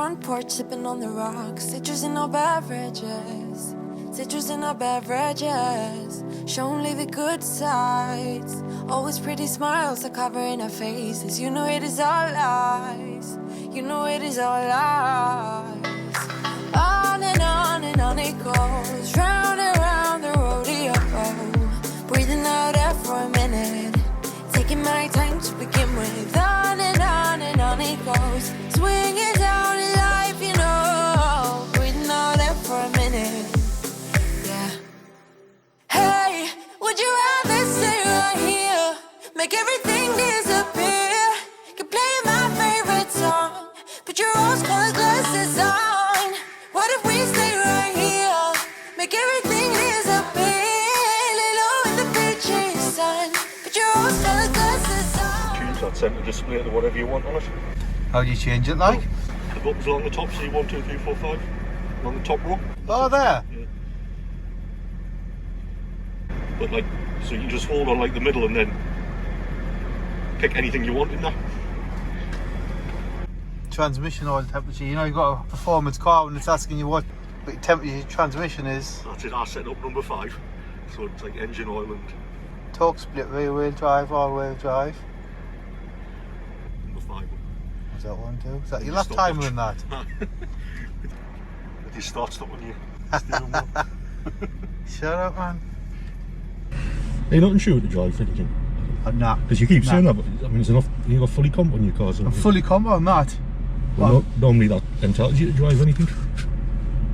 front porch sipping on the rocks. Citrus in our beverages. Citrus in our beverages. Show only the good sides. Always pretty smiles are covering our faces. You know it is all lies. You know it is all lies. On and on it goes. Round and round the rodeo. Breathing out air for a minute. Taking my time to begin with. On and on it goes. Swinging down in life, you know. Breathing out air for a minute. Yeah. Hey, would you rather stay right here? Make everything disappear. Keep playing my favorite song. Put your rose-colored glasses on. What if we stay right here? Make everything disappear. Lay low in the beaching sun. Put your rose-colored glasses on. Change that centre display to whatever you want on it. How do you change it, like? The buttons are on the top, so you 1, 2, 3, 4, 5. On the top row. Oh, there. Yeah. But like, so you can just hold on like the middle and then pick anything you want in there. Transmission oil temperature. You know, you've got a performance car when it's asking you what temperature your transmission is. That's it. I set up number 5, so it's like engine oil and Torque split, rear wheel drive, all wheel drive. number 5. Is that one too? Is that And your you left stop timer watch. in that? With your start stop on your steering wheel. Shut up, man. Are you not sure to drive anything? Nah. Because you keep saying that, but I mean, it's enough. You got fully comp on your cars. I'm fully combo on that. Well, normally that entitles you to drive anything.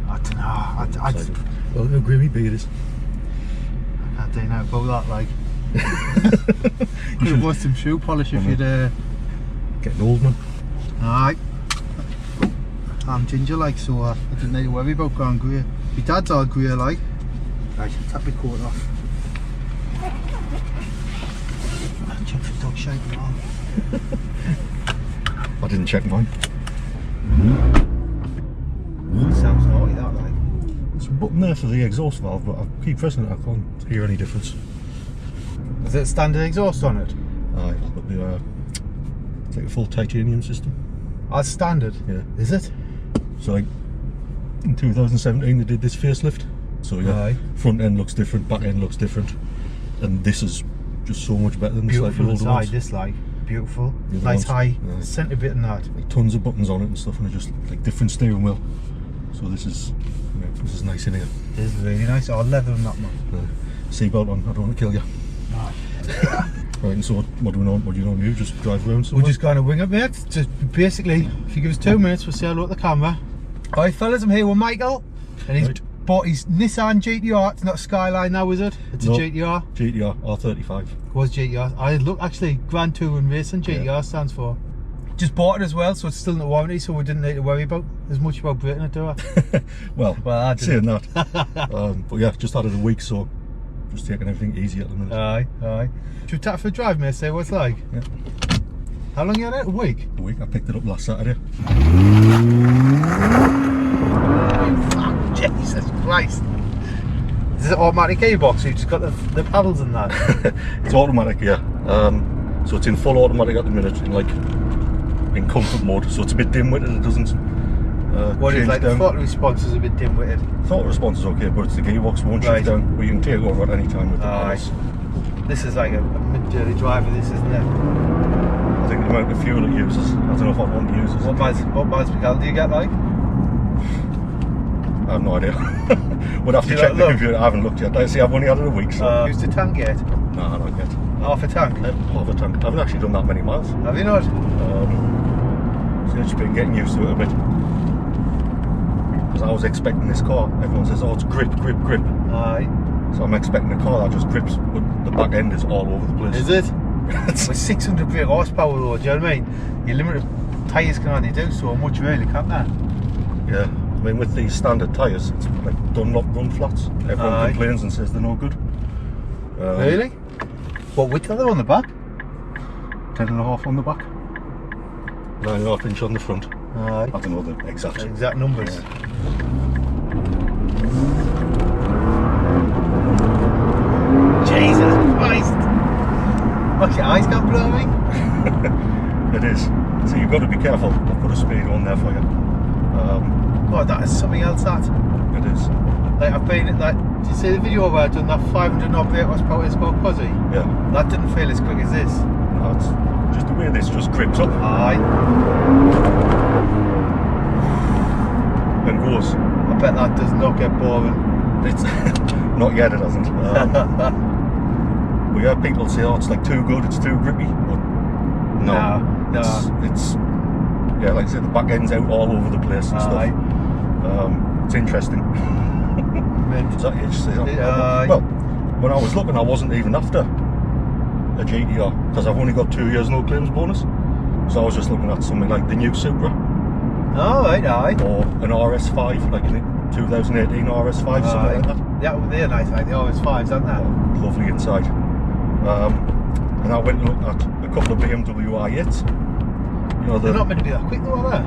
I don't know. Well, how grimy big it is. I don't know about that, like. Could have bought some shoe polish if you'd. Getting old, man. Aye. I'm ginger, like, so I didn't need to worry about going grey. My dad's all grey, like. Right, tap my coat off. Check for dog shite and all. I didn't check mine. Sounds naughty, that, like. There's a button there for the exhaust valve, but I keep pressing it. I can't hear any difference. Is it standard exhaust on it? Aye, but it's like a full titanium system. That's standard? Yeah. Is it? So like in 2017 they did this facelift. So yeah, Aye. front end looks different, back end looks different, and this is just so much better than the slightly Beautiful older inside, ones. this, like. Beautiful. The other Nice ones, high aye. centre bit in that. Like tons of buttons on it and stuff, and they're just like different steering wheel. So this is nice in here. It is really nice. Oh, leather and that, man. Seatbelt on. I don't want to kill you. Aye. Right, and so what do you normally do? Just drive around somewhere? We're just going to wing it, mate. Just basically, if you give us 2 minutes, we'll say hello at the camera. Alright, fellas, I'm here with Michael, and he's Right. bought his Nissan GTR. It's not a Skyline now, is it? It's No. a GTR. GTR R35. Was GTR. I look, actually, Grand Touring Racing GTR Yeah. stands for. Just bought it as well, so it's still in the warranty, so we didn't need to worry about as much about breaking it, do I? Well, I saying didn't. that. But yeah, just had it a week, so just taking everything easy at the minute. Aye, aye. Should we tap for a drive, mate? See what it's like. Yeah. How long you had it? A week? A week. I picked it up last Saturday. Jesus Christ. Is it automatic gearbox? You've just got the paddles in that. It's automatic, yeah. So it's in full automatic at the minute, in comfort mode. So it's a bit dim-witted. It doesn't. What is change like the down. throttle response is a bit dim-witted. Throttle response is okay, but it's the gearbox won't Right. shift down. But you can take over at any time with the paddles. This is like a mid-journey driver, this, isn't it? I think the amount of fuel it uses. I don't know if I'd want to use it. What miles per gallon do you get, like? I have no idea. Would have to You check don't the look? computer. I haven't looked yet. Like I say, I've only had it a week, so. Used the tank yet? Nah, not yet. Half a tank? Half a tank. I haven't actually done that many miles. Have you not? So it's just been getting used to it a bit. Because I was expecting this car. Everyone says, oh, it's grip, grip, grip. Aye. So I'm expecting a car that just grips, but the back end is all over the place. Is it? With 600 brake horsepower though, do you know what I mean? Your limited tyres can only do so much really, can't they? Yeah. I mean, with these standard tyres, it's like Dunlop run flats. Everyone Aye. complains and says they're no good. Really? What width are they on the back? 10.5 on the back. 9.5 inch on the front. Aye. I don't know the exact. Exact numbers. Yeah. Jesus Christ! What's your eyes got blurry? It is. So you've got to be careful. I've put a speed on there for you. God, that is something else. That. It is. Like I've been at that. Did you see the video where I done that 500 odd horsepower Escort Cosy? Yeah. That didn't feel as quick as this. No, it's just the way this just grips up Aye. and goes. I bet that does not get boring. It's not yet. It hasn't. We heard people say, "Oh, it's like too good. It's too grippy." But no. It's yeah, like I said, the back end's out all over the place and stuff. It's interesting. Is that it? Well, when I was looking, I wasn't even after a GTR because I've only got 2 years no claims bonus. So I was just looking at something like the new Supra. Oh, right, aye. Or an RS5, like a 2018 RS5, something like that. Yeah, they're nice, like the RS5s, aren't they? Lovely inside. And I went and looked at a couple of BMW i8s. You know, They're not meant to be that quick though, are they?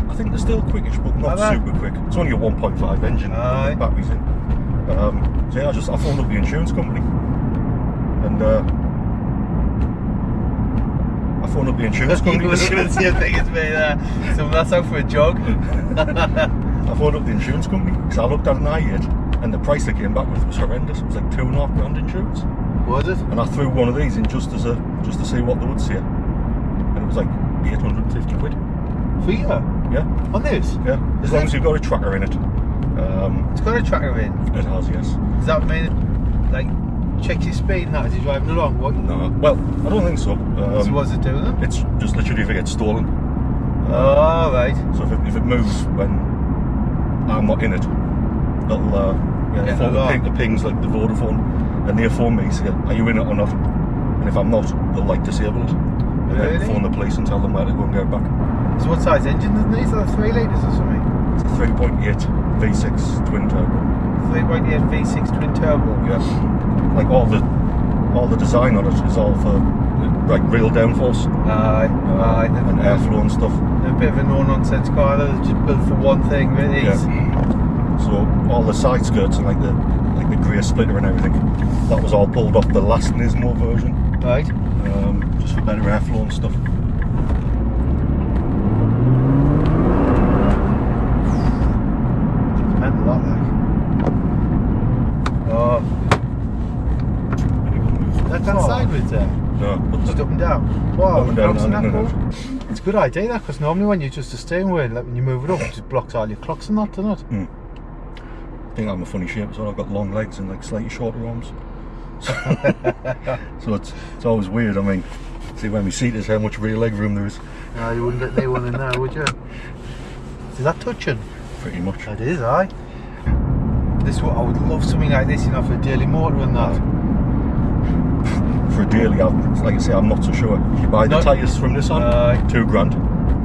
I think they're still quickish, but not super quick. It's only a 1.5 engine with the batteries in. So yeah, I phoned up the insurance company, and I phoned up the insurance company. You were going to see a thing as me there. So that's out for a jog. I phoned up the insurance company because I looked at an i8, and the price they came back with was horrendous. It was like £2.5 grand insurance. Was it? And I threw one of these in just to see what they would say, and it was like 850 quid. For you? Yeah. On this? Yeah. As long as you've got a tracker in it. It's got a tracker in. It has, yes. Does that mean it, like, checks your speed and that as you're driving along? What? No. Well, I don't think so. So what does it do then? It's just literally if it gets stolen. Oh, right. So if it moves when I'm not in it, it'll the pings like the Vodafone, and they'll phone me say, "Are you in it or not?" And if I'm not, they'll like disable it. And then phone the police and tell them where to go and get it back. So what size engine is these? Are they 3 litres or something? It's a 3.8 V6 twin turbo. 3.8 V6 twin turbo. Yeah. Like all the design on it is all for like real downforce. And airflow and stuff. A bit of a no-nonsense car that's just built for one thing, really. Yeah. So all the side skirts and like the rear splitter and everything, that was all pulled off the last Nismo version. Right. Just for better airflow and stuff. And a lot like. Oh. That sideways there? No, but just up and down. Wow, up and down, it's a good idea that, because normally when you just a steering wheel, like when you move it up, it just blocks all your clocks and that, doesn't it? I think I'm a funny shape, so I've got long legs and like slightly shorter arms. So it's always weird. I mean, see when we seat is how much rear leg room there is. No, you wouldn't let me one in there, would you? Is that touching? Pretty much. It is, aye. This I would love something like this, you know, for a daily motor and that. For a daily, like I say, I'm not so sure. You buy the tyres from Nissan, £2 grand.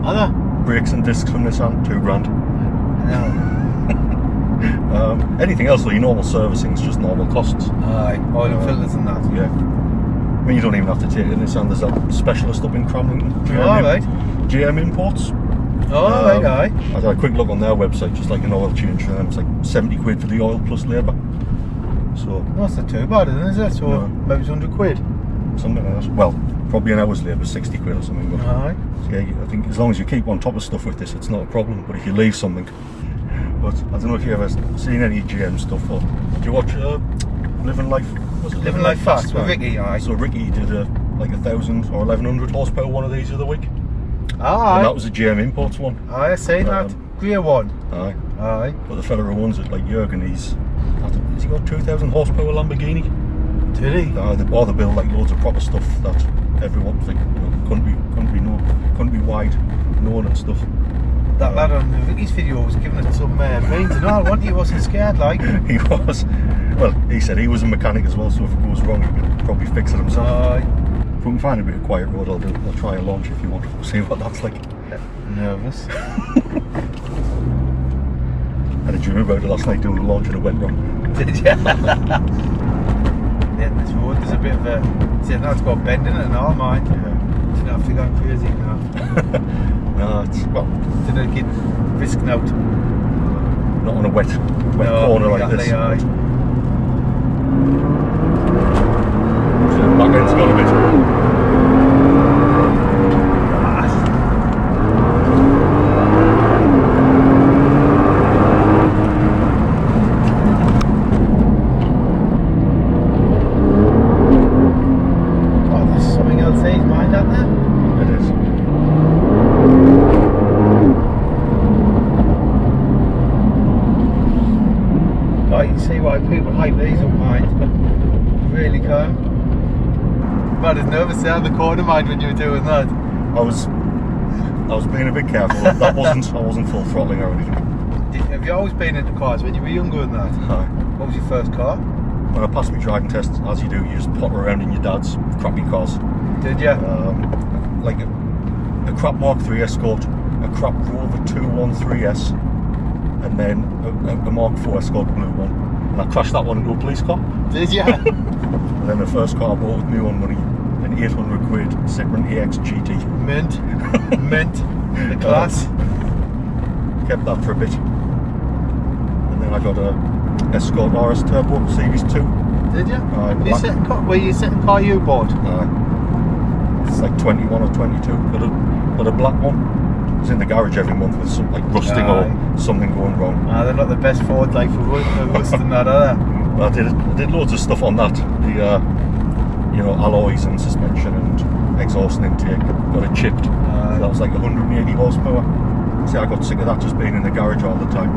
Are they? Brakes and discs from Nissan, £2 grand. No. Anything else, though, your normal servicing is just normal costs. Aye, oil and filters and that. Yeah. I mean, you don't even have to take it in Nissan. There's that specialist up in Cramlington. GM Imports. Oh, right, aye. I had a quick look on their website, just like an oil change for them. It's like 70 quid for the oil plus labour. So. That's not too bad, is it? So maybe it's 100 quid. Something like that. Well, probably an hour's labour, 60 quid or something. But aye. So yeah, I think as long as you keep on top of stuff with this, it's not a problem. But if you leave something. But I don't know if you've ever seen any GM stuff, or did you watch Living Life? Was it Living Life Fast with Ricky? Aye. So Ricky did like 1,000 or 1,100 horsepower one of these the other week. Aye. And that was a GM Imports one. Aye, I seen that. Grey one. Aye. Aye. But the fella who owns it, like Jürgen, has he got 2,000 horsepower Lamborghini? Did he? They build like loads of proper stuff that everyone think couldn't be wide known and stuff. That lad on Ricky's video was giving it some brains and all, wasn't he? He wasn't scared, like. He was. Well, he said he was a mechanic as well, so if it goes wrong, he could probably fix it himself. If we can find a bit of quiet road, I'll try a launch if you want. We'll see what that's like. Nervous. I had a dream about it last night doing the launch and it went wrong. Did you? Yeah, this road, there's a bit of a... See, now it's got a bend in it and all, mine. Yeah. Didn't have to go crazy now. No, it's, well... Didn't get risked out. Not on a wet corner like this. Aye. So the back end's got a bit... I can see why people hype these up, mind. Really can. Man, I was nervous there in the corner, mind, when you were doing that. I was being a bit careful. I wasn't full throttling or anything. Have you always been into cars when you were younger than that? Aye. What was your first car? When I passed my driving test, as you do, you just potter around in your dad's crappy cars. Did you? Like a crap Mark III Escort, a crap Rover 213S, and then a Mark IV Escort blue one. And I crashed that one into a police car. Did you? And then the first car I bought with my own money, an 800 quid Citroen AX GT. Mint. Mint. The class. Kept that for a bit. And then I got a Escort RS Turbo Series 2. Did you? Black. Were you second car you bought? It's like 21 or 22, but a black one. It's in the garage every month with some like rusting or something going wrong. They're not the best Ford like for rusting that, are they? I did loads of stuff on that. The alloys and suspension and exhaust and intake. Got it chipped. That was like 180 horsepower. See, I got sick of that just being in the garage all the time.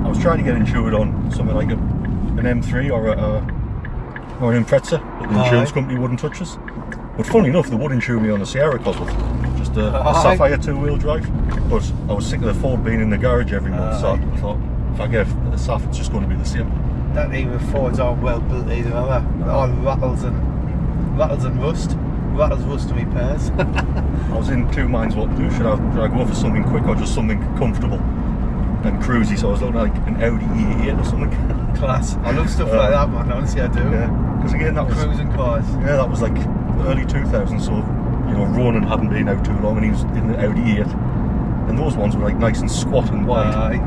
I was trying to get insured on something like an M3 or an Impreza, but the insurance company wouldn't touch us. But funny enough, they would insure me on a Sierra Cosworth, just a Sapphire 2-wheel drive. But I was sick of the Ford being in the garage every month, so I thought if I get a Saf, it's just going to be the same. Don't even Fords aren't well built either, are they? They're all rattles and rust. Rattles, rust and repairs. I was in two minds what to do. Should I go for something quick or just something comfortable and cruisy? So I was looking at like an Audi E8 or something. Class. I love stuff like that, man. Honestly, I do. Yeah, because again, that was cruising cars. Yeah, that was like early 2000s. So Ronan hadn't been out too long, and he was in the Audi E8, and those ones were like nice and squat and wide.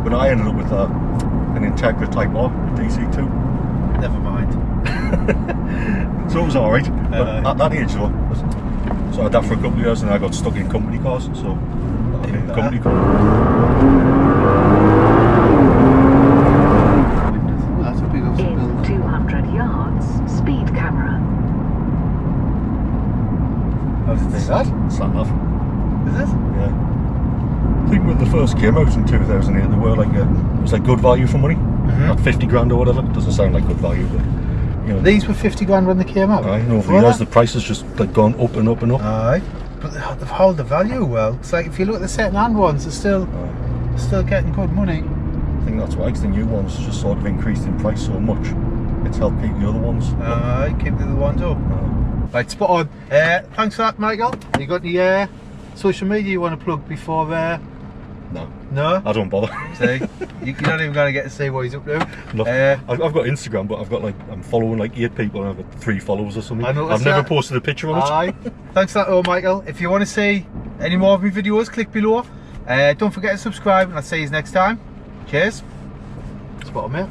But I ended up with an Integra Type R DC2. Never mind. So it was alright. But at that age though, so I had that for a couple of years, and I got stuck in company cars. So company cars. That's a big old In 200 yards, speed camera. How did they do that? Sat nav. Is it? Yeah. I think when they first came out in 2008, they were like it was like good value for money, like 50 grand or whatever. It doesn't sound like good value, but these were 50 grand when they came out. Over the years the price has just like gone up and up and up. But they've held the value well. It's like if you look at the second-hand ones, they're still getting good money. I think that's why, because the new ones just sort of increased in price so much. It's helped keep the other ones. Keep the other ones up. Right, spot on. Thanks for that, Michael. You got any social media you want to plug before No. No? I don't bother. See? You're not even going to get to see what he's up to. No. I've got Instagram, but I'm following like 8 people and I've got 3 followers or something. I've never posted a picture on it. Thanks for that, Michael. If you want to see any more of my videos, click below. Don't forget to subscribe, and I'll see you next time. Cheers. Spot on, mate.